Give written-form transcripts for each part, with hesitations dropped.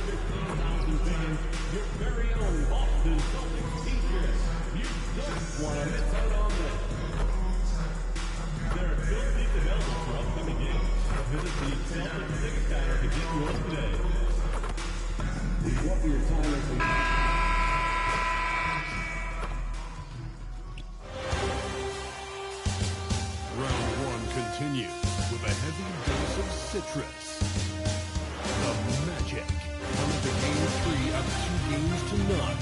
Your very own Boston Celtics t-shirts. You don't want to miss out on this. There are still seats available for upcoming games. Visit the Celtics ticket counter to get yours today. What your time is. Round one continues with a heavy dose of citrus. The Magic come to game 3 of 2 games to none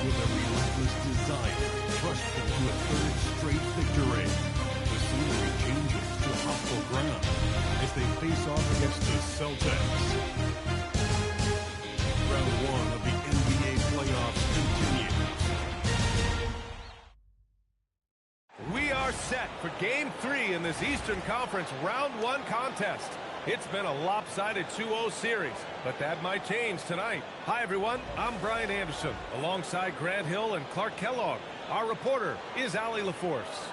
with a relentless desire to thrust them to a third straight victory. The scenery changes to hostile ground as they face off against the Celtics. Round 1 of the NBA playoffs continues. We are set for Game 3 in this Eastern Conference Round 1 contest. It's been a lopsided 2-0 series, but that might change tonight. Hi, everyone. I'm Brian Anderson, alongside Grant Hill and Clark Kellogg. Our reporter is Allie LaForce.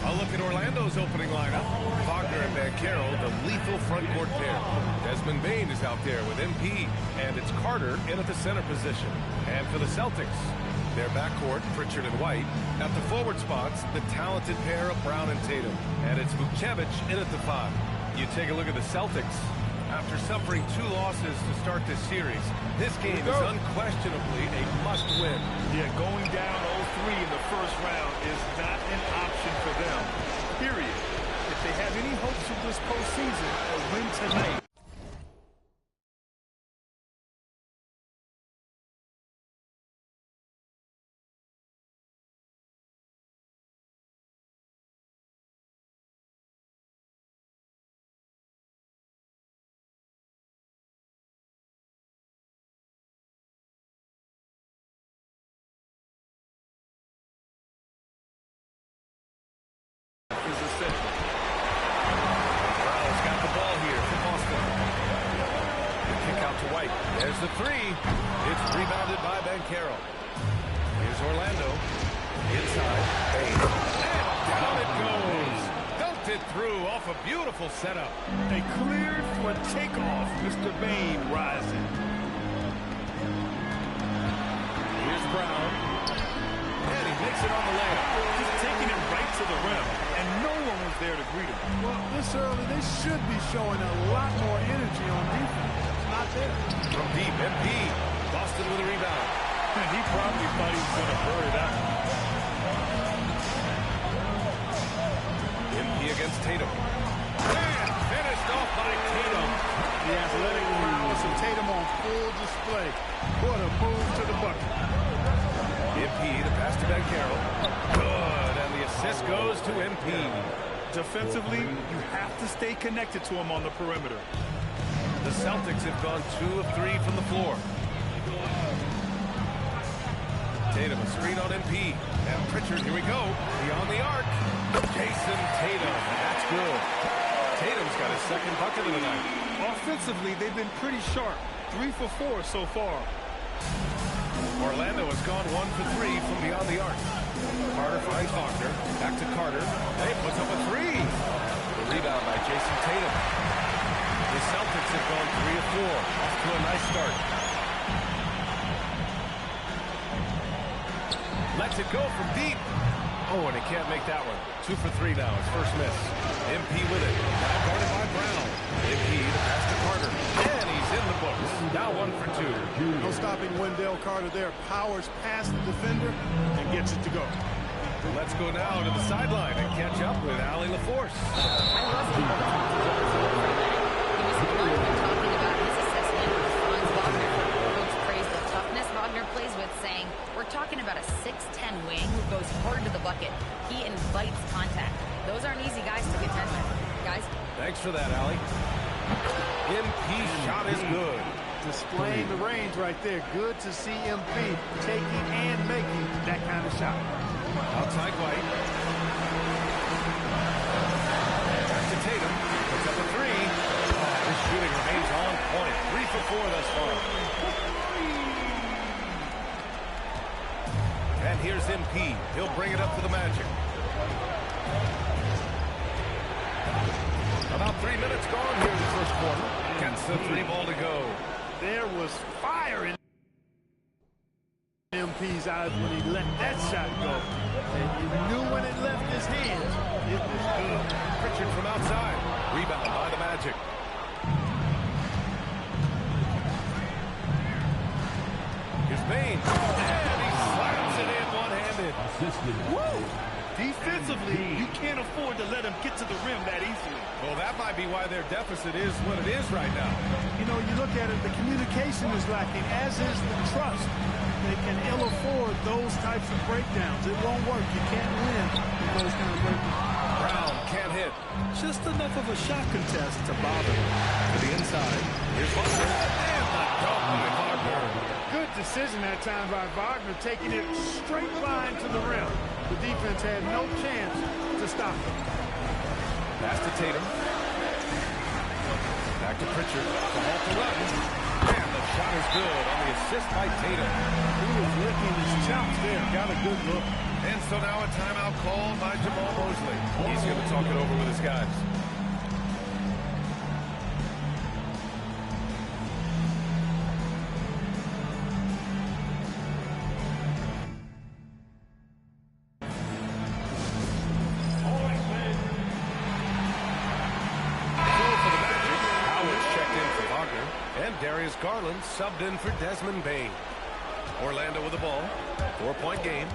A look at Orlando's opening lineup. Wagner and Banchero, the lethal front court pair. Desmond Bane is out there with MP, and it's Carter in at the center position. And for the Celtics, their backcourt, Pritchard and White. At the forward spots, the talented pair of Brown and Tatum. And it's Vukcevic in at the 5. You take a look at the Celtics. After suffering 2 losses to start this series, this game is unquestionably a must-win. Yeah, going down 0-3 in the first round is not an option for them, period. If they have any hopes of this postseason, a win tonight. Brown's got the ball here for Boston. The kick out to White. There's the 3. It's rebounded by Banchero. Here's Orlando. Inside. Bane. And down it goes. Belted through off a beautiful setup. They cleared for takeoff. Mr. Bane rising. Here's Brown. And he makes it on the layup. Just taking it right to the rim. And no one was there to greet him. Well, this early, they should be showing a lot more energy on defense. It's not there. From deep, MP. Boston with a rebound. And he probably thought he was going to bury that one. MP against Tatum. And finished off by Tatum. The athletic prowess of Tatum on full display. What a move to the bucket. MP, the pass to Banchero. Good, and the assist goes to MP. Defensively, you have to stay connected to him on the perimeter. The Celtics have gone 2 of 3 from the floor. Tatum, a screen on MP. And Pritchard, here we go. Beyond the arc. Jason Tatum, that's good. Tatum's got his second bucket of the night. Offensively, they've been pretty sharp. 3 for 4 so far. Orlando has gone 1 for 3 from beyond the arc. Carter finds Wagner. Back to Carter. Hey, puts up a 3. The rebound by Jason Tatum. The Celtics have gone 3 of 4. Off to a nice start. Lets it go from deep. Oh, and he can't make that one. 2 for 3 now. His first miss. MP with it. Now guarded by Brown. MP, the pass to Carter. And he's in the books. Now 1 for 2. No stopping Wendell Carter there. Powers past the defender and gets it to go. Let's go now to the sideline and catch up with Allie LaForce. I was able to talk to Joe before that. He was blunt when talking about his assessment of Franz Wagner. Coach praised the toughness Wagner plays with, saying, "We're talking about a 6'10" wing who goes hard to the bucket. He invites contact. Those aren't easy guys to contend with. Guys?" Thanks for that, Allie. MP's shot is good. Displaying the range right there. Good to see MP taking and making that kind of shot. Outside White. Back to Tatum. Puts up a 3. His shooting remains on point. 3 for 4 thus far. And here's MP. He'll bring it up for the Magic. About 3 minutes gone here in the first quarter. Gets the 3 ball to go. There was fire in MP's eyes when he let that shot go. And you knew when it left his hands, it was good. Pritchard from outside. Rebound by the Magic. Here's Bain. And he slams it in one-handed. Woo! Defensively, you can't afford to let him get to the rim that easily. Well, that might be why their deficit is what it is right now. You know, you look at it, the communication is lacking, as is the trust. They can ill afford those types of breakdowns. It won't work. You can't win in those kind of breakdowns. Brown can't hit. Just enough of a shot contest to bother him. To the inside. Here's Wagner. And the dunk by Wagner. Good decision that time by Wagner, taking it straight line to the rim. The defense had no chance to stop him. Pass to Tatum. Back to Pritchard. To halt the run. And the shot is good on the assist by Tatum. He was licking his chops there. Got a good look. And so now a timeout called by Jamal Mosley. He's going to talk it over with his guys. Garland subbed in for Desmond Bain. Orlando with the ball. 4-point game.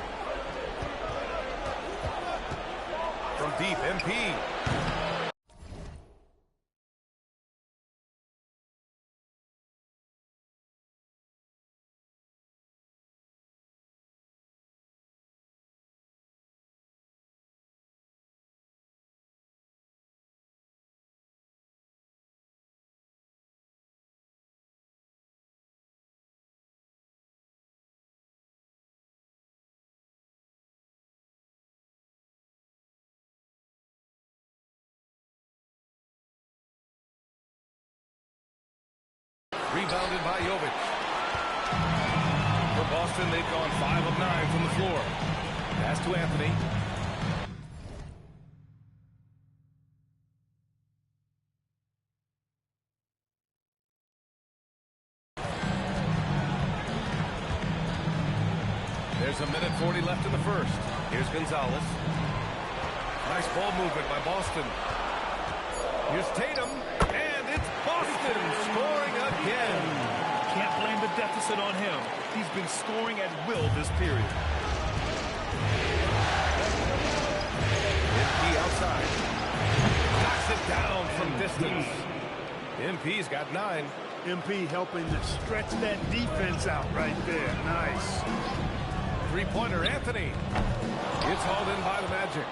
From deep, MP. Rebounded by Jovic. For Boston, they've gone 5 of 9 from the floor. Pass to Anthony. There's a minute 40 left in the first. Here's Gonzalez. Nice ball movement by Boston. Here's Tatum. And it's Boston scoring again. Can't blame the deficit on him. He's been scoring at will this period. MP outside. Knocks it down from distance. MP's got 9. MP helping to stretch that defense out right there. Nice. Three-pointer, Anthony. It's hauled in by the Magic.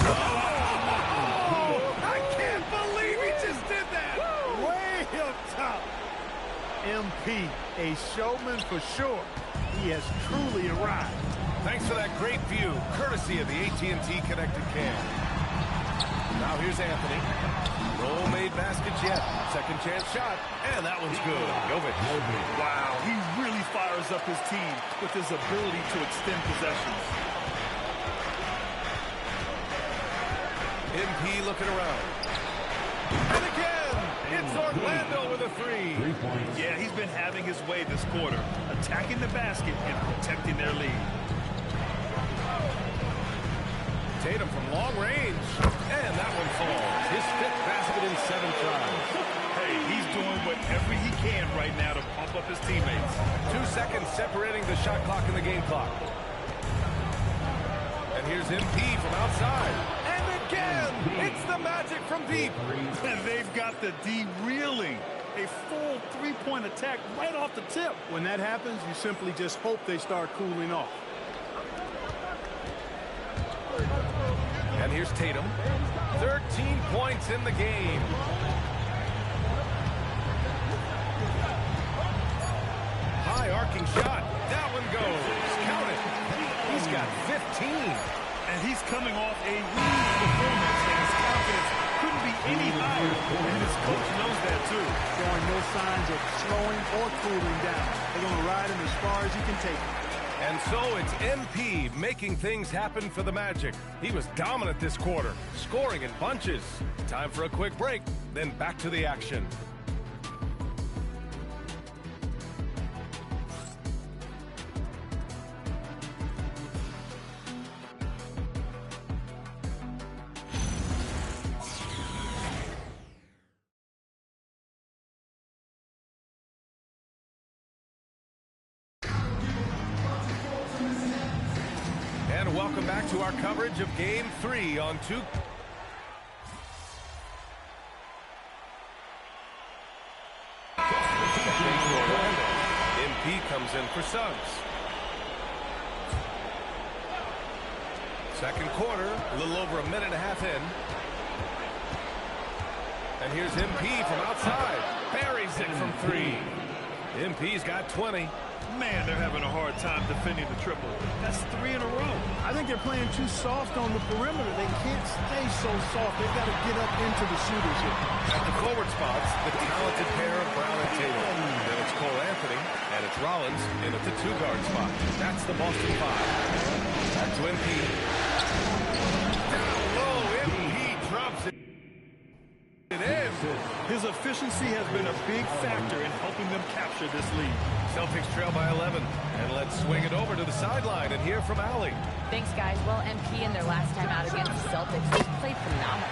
Oh, I can't believe he just did that. Way up top. MP, a showman for sure. He has truly arrived. Thanks for that great view, courtesy of the AT&T Connected Cam. Now here's Anthony. No made baskets yet. Second chance shot, and that one's good. Jovic. Wow, he really fires up his team with his ability to extend possessions. MP looking around. And again, it's Orlando with a 3. 3 points. Yeah, he's been having his way this quarter, attacking the basket and protecting their lead. Tatum from long range, and that one falls. His 5th basket in 7 tries. Hey, he's doing whatever he can right now to pump up his teammates. 2 seconds separating the shot clock and the game clock. And here's MP from outside. And again, it's the Magic from deep. And they've got the D reeling. A full 3-point attack right off the tip. When that happens, you simply just hope they start cooling off. And here's Tatum. 13 points in the game. High arcing shot. That one goes. Count it. He's got 15. And he's coming off a huge performance, and his confidence couldn't be any higher. And his coach knows that, too. Showing no signs of slowing or cooling down. They're going to ride him as far as you can take him. And so it's MP making things happen for the Magic. He was dominant this quarter, scoring in bunches. Time for a quick break, then back to the action. And welcome back to our coverage of Game 3 on 2. MP comes in for Suggs. Second quarter, a little over a minute and a half in. And here's MP from outside. Buries it from 3. MP's got 20. Man, they're having a hard time defending the triple. That's 3 in a row. I think they're playing too soft on the perimeter. They can't stay so soft. They've got to get up into the shooters here. At the forward spots, the talented pair of Brown and Tatum. Then it's Cole Anthony, and it's Rollins in at the 2-guard spot. That's the Boston 5. Back to MP. Down low, MP drops it in. His efficiency has been a big factor in helping them capture this lead. Celtics trail by 11. And let's swing it over to the sideline and hear from Allie. Thanks, guys. Well, MP in their last time out against the Celtics, he played phenomenal.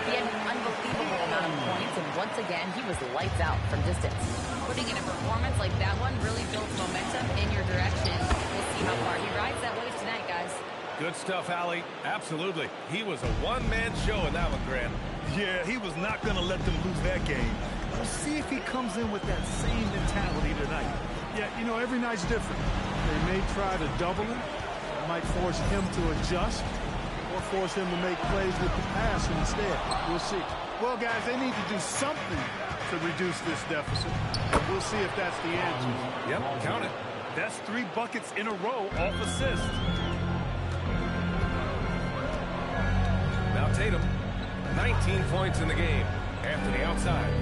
He had an unbelievable amount of points, and once again, he was lights out from distance. Putting in a performance like that one really builds momentum in your direction. We'll see how far he rides that wave tonight, guys. Good stuff, Allie. Absolutely. He was a one-man show in that one, Grant. Yeah, he was not going to let them lose that game. We'll see if he comes in with that same mentality tonight. Yeah, you know, every night's different. They may try to double him. It might force him to adjust or force him to make plays with the pass instead. We'll see. Well, guys, they need to do something to reduce this deficit. We'll see if that's the answer. Yep, count it. That's 3 buckets in a row off assist. Now Tatum, 19 points in the game. Anthony outside.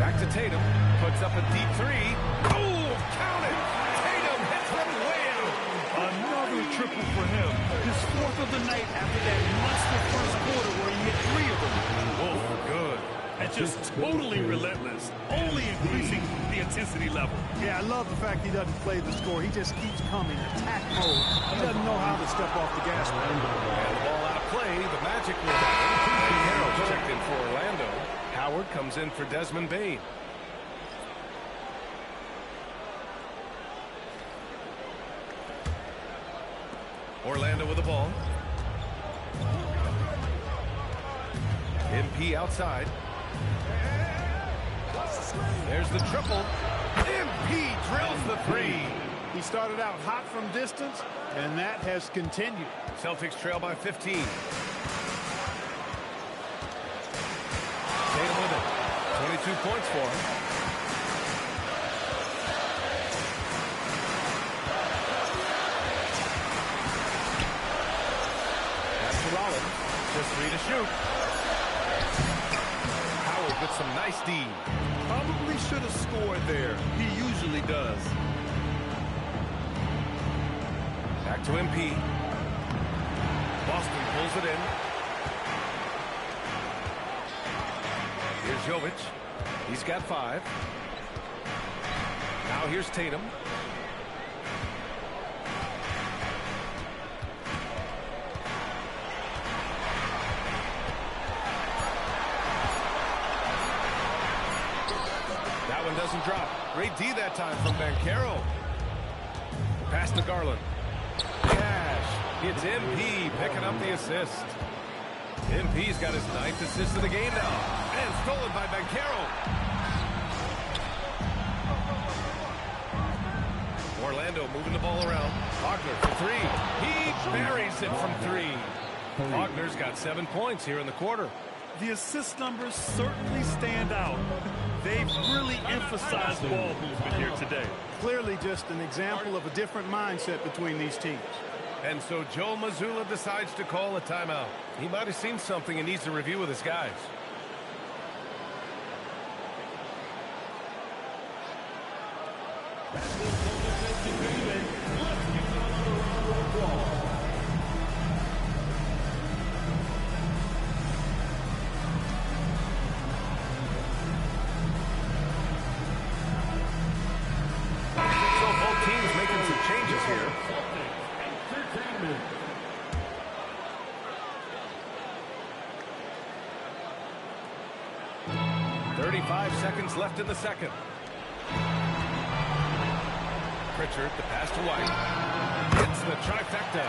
Back to Tatum. Puts up a deep 3. Oh, count it! Tatum hits one way out. Another triple for him. His 4th of the night after that monster first quarter where he hit 3 of them. Oh, good. And just totally relentless, only increasing the intensity level. Yeah, I love the fact he doesn't play the score. He just keeps coming, attack mode. He doesn't know how to step off the gas pedal. And ball out of play, the Magic will have it. And Harrell's checked in for Orlando. Howard comes in for Desmond Bane. Orlando with the ball. MP outside. There's the triple. MP drills the 3. He started out hot from distance, and that has continued. Celtics trail by 15. Tatum with it. 22 points for him. That's to Rollins. Just 3 to shoot. Howard with some nice D. Probably should have scored there. He usually does. Back to MP. Boston pulls it in. Here's Jovic. He's got 5. Now here's Tatum. That one doesn't drop. Great D that time from Bancaro. Pass to Garland. Cash. It's MP picking up the assist. MP's got his 9th assist of the game now. And stolen by Bancaro. Orlando moving the ball around. Wagner for 3. He buries it from 3. Wagner's got 7 points here in the quarter. The assist numbers certainly stand out. They've really emphasized ball movement here today. Clearly just an example of a different mindset between these teams. And so Joe Mazzulla decides to call a timeout. He might have seen something and needs to review with his guys. So both teams making some changes here. 35 seconds left in the second. Pritchard, the pass to White. Hits the trifecta.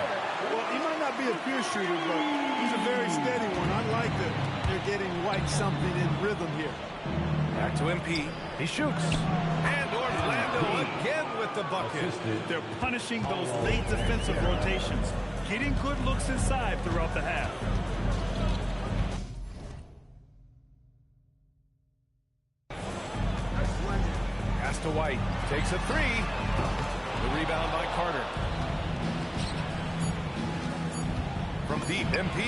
Well, he might not be a pure shooter, but he's a very steady one. I like that they're getting White something in rhythm here. Back to MP. He shoots. And Orlando again with the bucket. They're punishing those late defensive rotations, getting good looks inside throughout the half. Pass to White. Takes a three. The rebound by Carter. From deep, MP.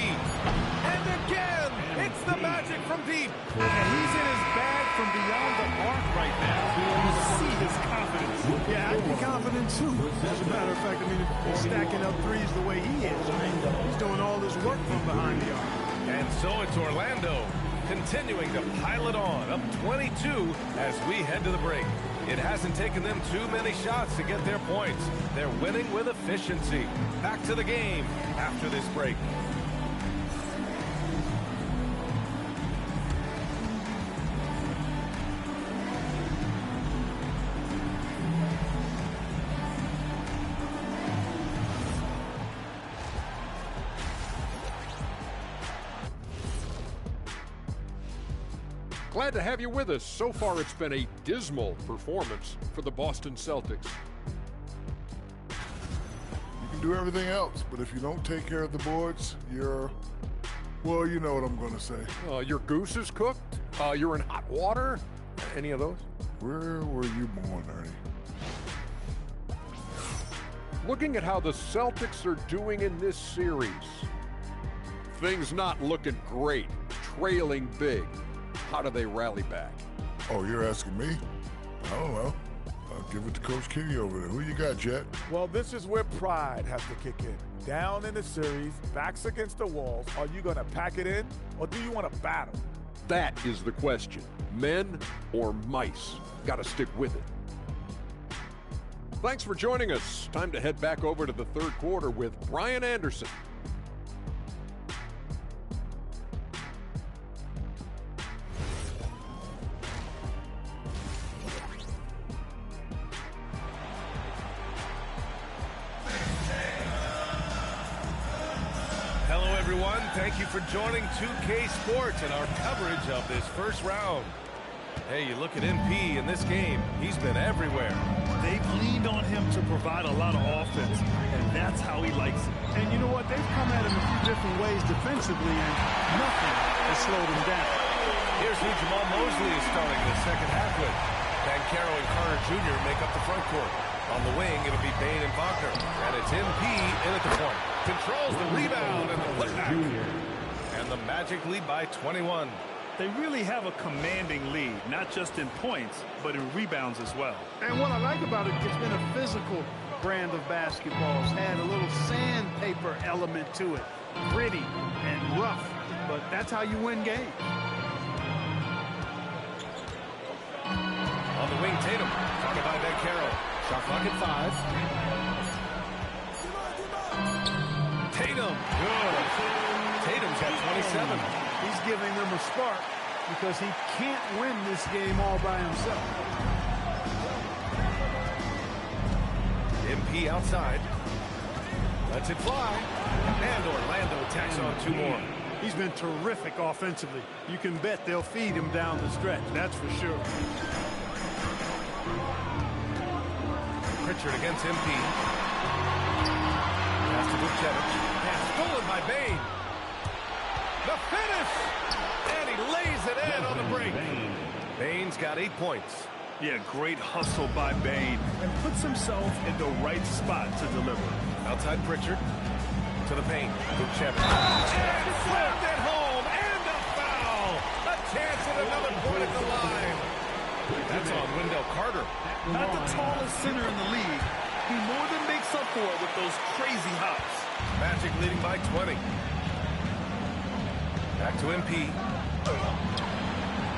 And again, it's the Magic from deep. And he's in his bag from beyond the arc right now. You see his confidence. Yeah, I'd be confident too. As a matter of fact, I mean, if he's stacking up threes the way he is, I mean, he's doing all this work from behind the arc. And so it's Orlando continuing to pile it on, up 22 as we head to the break. It hasn't taken them too many shots to get their points. They're winning with efficiency. Back to the game after this break. Glad to have you with us. So far, it's been a dismal performance for the Boston Celtics. You can do everything else, but if you don't take care of the boards, well, you know what I'm going to say. Your goose is cooked? You're in hot water? Any of those? Where were you born, Ernie? Looking at how the Celtics are doing in this series, things not looking great, trailing big. How do they rally back? Oh, you're asking me? I don't know. I'll give it to Coach Kitty over there. Who you got, Jet? Well, this is where pride has to kick in. Down in the series, backs against the walls. Are you going to pack it in, or do you want to battle? That is the question. Men or mice? Got to stick with it. Thanks for joining us. Time to head back over to the third quarter with Brian Anderson. Thank you for joining 2K Sports and our coverage of this first round. Hey, you look at MP in this game, he's been everywhere. They've leaned on him to provide a lot of offense, and that's how he likes it. And you know what? They've come at him a few different ways defensively, and nothing has slowed him down. Here's who Jamal Mosley is starting the second half with. Bancaro and Carter Jr. make up the front court. On the wing, it'll be Bain and Wagner. And it's MP in at the point. Controls the rebound and the putback. And the Magic lead by 21. They really have a commanding lead, not just in points, but in rebounds as well. And what I like about it, it's been a physical brand of basketball. It's had a little sandpaper element to it. Gritty and rough, but that's how you win games. On the wing, Tatum. Guarded by Bancaro. Shot clock at 5. Tatum. Good. Tatum's got 27. He's giving them a spark because he can't win this game all by himself. MP outside. Lets it fly. And Orlando tacks on 2 more. He's been terrific offensively. You can bet they'll feed him down the stretch, that's for sure. Pritchard against MP. Pass to Vucevic. Pass stolen by Bain. The finish! And he lays it in on the break. Bain's got 8 points. Yeah, great hustle by Bain. And puts himself in the right spot to deliver. Outside Pritchard. To the paint. Vucevic. And slammed it home. And a foul. A chance at another point at the line. That's on Wendell Carter. Not the tallest center Magic leading by 20. Back to MP.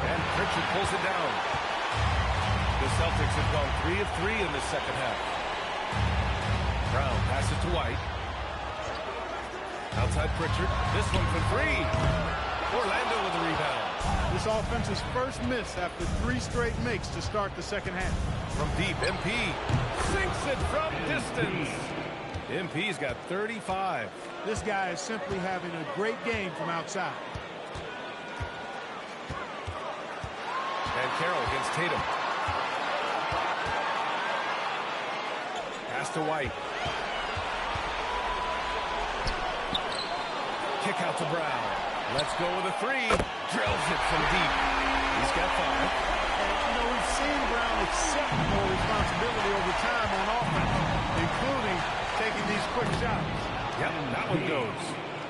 And Pritchard pulls it down. The Celtics have gone 3 of 3 in the second half. Brown passes to White. Outside Pritchard. This one for 3. Orlando with the rebound. This offense's first miss after 3 straight makes to start the second half. From deep, MP sinks it from distance. MP's got 35. This guy is simply having a great game from outside. And Carroll against Tatum. Pass to White. Kick out to Brown. Let's go with a 3. Drills it from deep. He's got 5. And, we've seen Brown accept more responsibility over time on offense, including taking these quick shots. Yep, that one goes.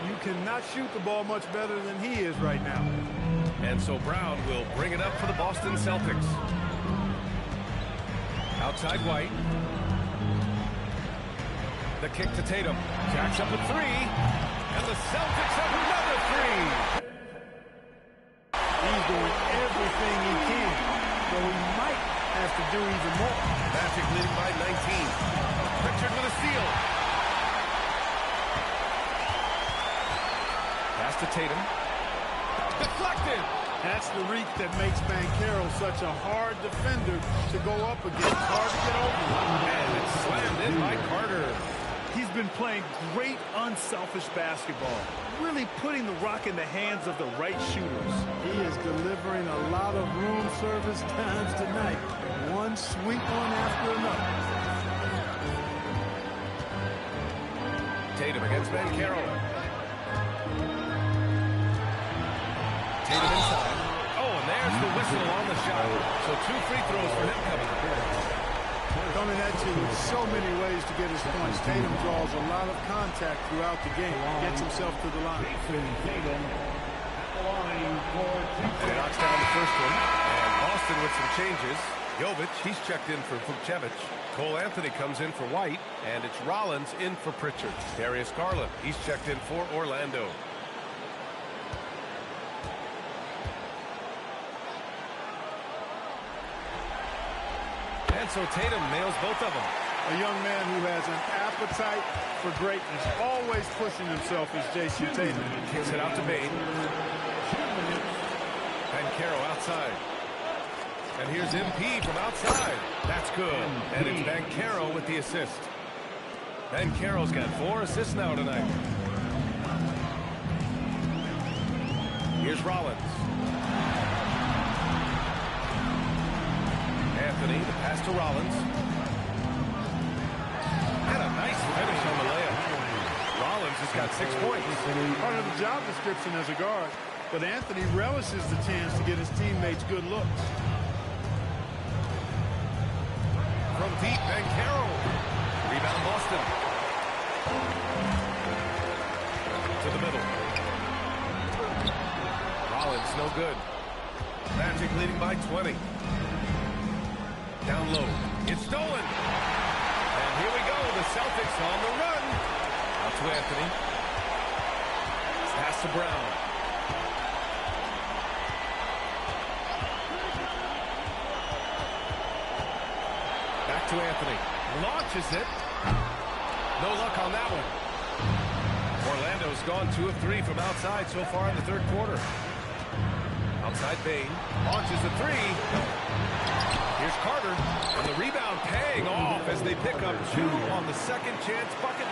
You cannot shoot the ball much better than he is right now. And so Brown will bring it up for the Boston Celtics. Outside White. The kick to Tatum. Jacks up a 3. And the Celtics have another 3. He's doing everything he can, but he might have to do even more. Magic leading by 19. Pritchard with a steal. Pass to Tatum. Deflected. That's the reach that makes myCareer such a hard defender to go up against. Hard to get over. And it's slammed in by Carter. He's been playing great, unselfish basketball, really putting the rock in the hands of the right shooters. He is delivering a lot of room service times tonight. One sweet one after another. Tatum against myCareer. Tatum inside. Oh, and there's the whistle on the shot. So 2 free throws for him coming up. Coming at you with so many ways to get his points. Tatum draws a lot of contact throughout the game. Gets himself to the line. And knocks down the first one. And Boston with some changes. Jovic, he's checked in for Vukcevic. Cole Anthony comes in for White. And it's Rollins in for Pritchard. Darius Garland, he's checked in for Orlando. And so Tatum nails both of them. A young man who has an appetite for greatness. Always pushing himself is Jason Tatum. Kicks it out to Bane. And Carroll outside. And here's MP from outside. That's good. And it's myCareer with the assist. myCareer's got 4 assists now tonight. Here's Rollins. Anthony, the pass to Rollins. And a nice finish on the layup. Rollins has got 6 points. Part of the job description as a guard. But Anthony relishes the chance to get his teammates good looks. From deep, myCareer. Rebound Boston. To the middle. Rollins, no good. Magic leading by 20. Down low. It's stolen. And here we go. The Celtics on the run. Out to Anthony. Pass to Brown. Back to Anthony. Launches it. No luck on that one. Orlando's gone 2 of 3 from outside so far in the third quarter. Outside Bane. Launches a 3. Here's Carter, and the rebound paying off as they pick up 2 on the second chance bucket.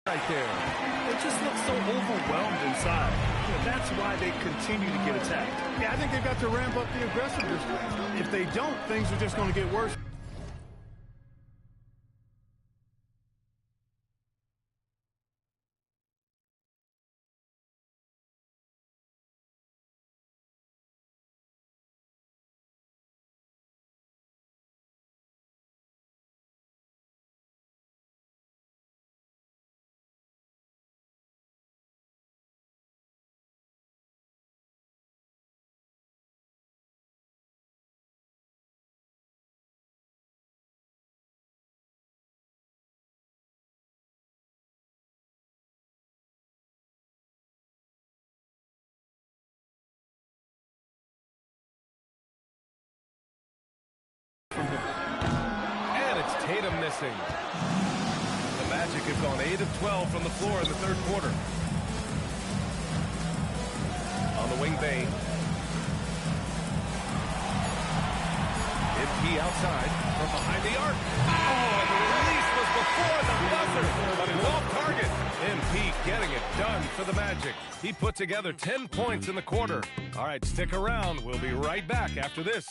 Right there. They just look so overwhelmed inside. That's why they continue to get attacked. Yeah, I think they've got to ramp up the aggressiveness. If they don't, things are just going to get worse. missing. The Magic have gone 8 of 12 from the floor in the third quarter. On the wing, Bane. MP outside from behind the arc. Oh, the release was before the buzzer, but it's off target. MP getting it done for the Magic. He put together 10 points in the quarter. All right, stick around. We'll be right back after this.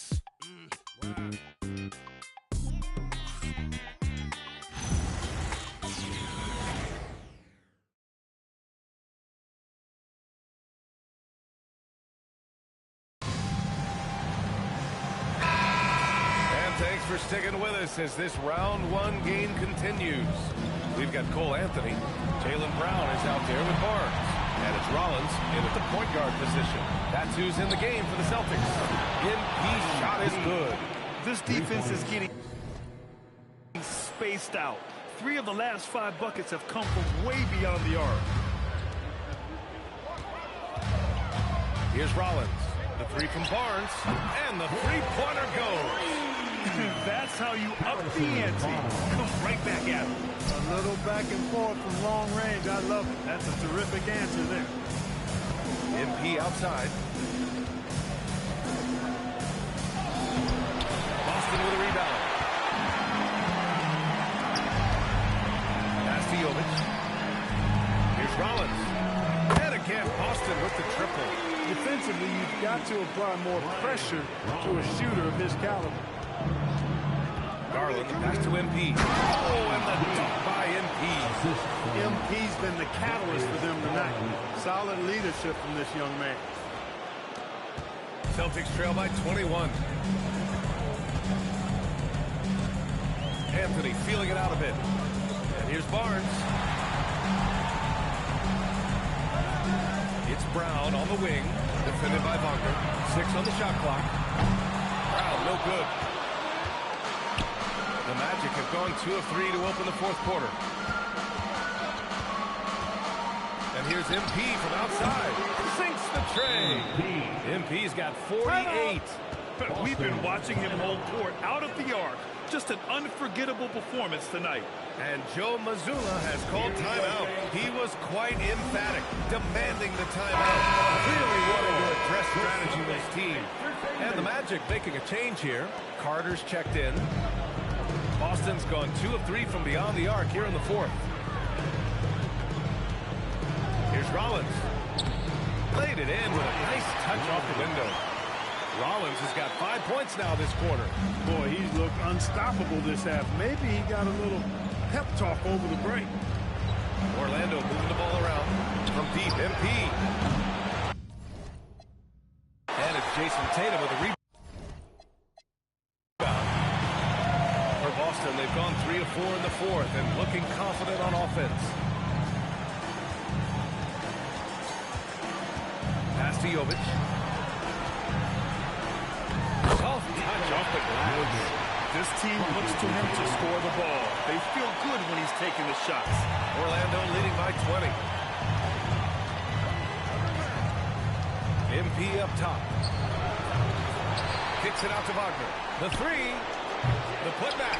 Thanks for sticking with us as this round one game continues. We've got Cole Anthony. Jaylen Brown is out there with Barnes. And it's Rollins in at the point guard position. That's who's in the game for the Celtics. MP's shot is good. This defense is getting spaced out. 3 of the last 5 buckets have come from way beyond the arc. Here's Rollins. The 3 from Barnes. And the three-pointer goes. That's how you up the ante. Come right back at him. A little back and forth from long range. I love it. That's a terrific answer there. MP outside. Boston with a rebound. Pass to Jovic. Here's Rollins. And again, Boston with the triple. Defensively, you've got to apply more pressure to a shooter of his caliber. Garland, pass to MP. Oh, and the dunk by MP. MP's been the catalyst for them tonight. Solid leadership from this young man. Celtics trail by 21. Anthony feeling it out a bit. And here's Barnes. It's Brown on the wing. Defended by Wagner. 6 on the shot clock. Brown, no good. The Magic have gone 2 of 3 to open the fourth quarter. And here's MP from outside. Sinks the tray. MP's got 48. We've been watching him hold court out of the arc. Just an unforgettable performance tonight. And Joe Mazzulla has called timeout. He was quite emphatic, demanding the timeout. Clearly wanting to address strategy with his team. And the Magic making a change here. Carter's checked in. Boston's gone 2 of 3 from beyond the arc here in the fourth. Here's Rollins. Laid it in with a nice touch off the window. Rollins has got 5 points now this quarter. Boy, he's looked unstoppable this half. Maybe he got a little pep talk over the break. Orlando moving the ball around from deep. MP. And it's Jason Tatum with a rebound. For Boston, they've gone 3 of 4 in the fourth and looking confident on offense. Pass to Jovic. Soft touch off the glass. This team looks to him to score the ball. They feel good when he's taking the shots. Orlando leading by 20. MP up top. Kicks it out to Wagner. The 3. The putback.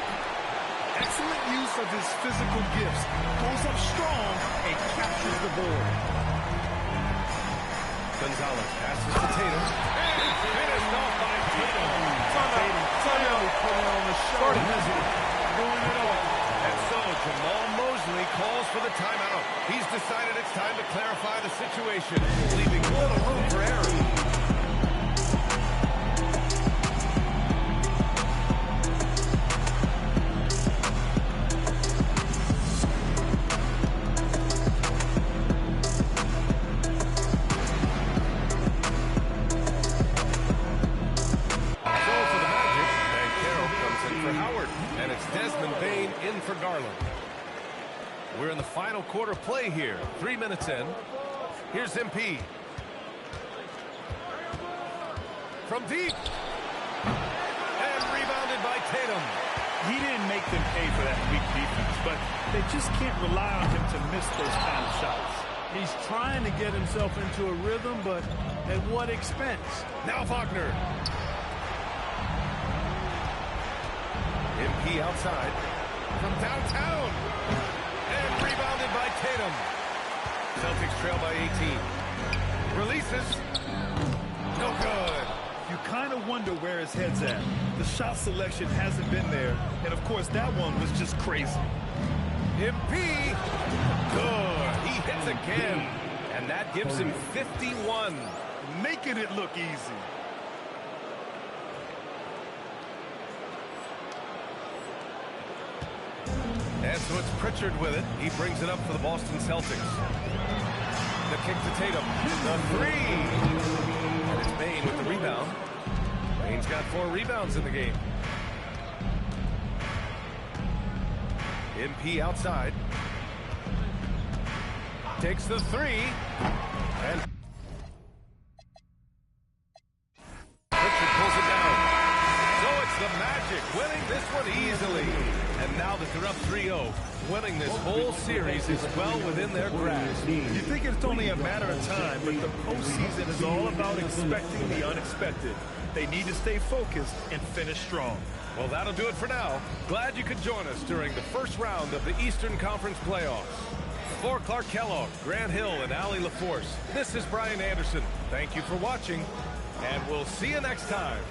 Excellent use of his physical gifts. Goes up strong and captures the board. Gonzalez passes to Tatum. And finished off by Tatum. Tatum put it on the shoulder. Doing it all. And so Jamal Mosley calls for the timeout. He's decided it's time to clarify the situation, leaving little room for error. For Garland. We're in the final quarter play here. 3 minutes in. Here's MP. From deep. And rebounded by Tatum. He didn't make them pay for that weak defense, but they just can't rely on him to miss those kind of shots. He's trying to get himself into a rhythm, but at what expense? Now Wagner. MP outside. from downtown. And rebounded by Tatum. Celtics trail by 18. Releases. No good. You kind of wonder where his head's at. The shot selection hasn't been there. And, of course, that one was just crazy. MP. Good. He hits again. And that gives him 51. Making it look easy. And so it's Pritchard with it. He brings it up for the Boston Celtics. The kick to Tatum. The three. And it's Bane with the rebound. Bane's got 4 rebounds in the game. MP outside. Takes the three. And Pritchard pulls it down. So it's the Magic winning this one easily. And now that they're up 3-0, winning this whole series is well within their grasp. You think it's only a matter of time, but the postseason is all about expecting the unexpected. They need to stay focused and finish strong. Well, that'll do it for now. Glad you could join us during the first round of the Eastern Conference playoffs. For Clark Kellogg, Grant Hill, and Allie LaForce, this is Brian Anderson. Thank you for watching, and we'll see you next time.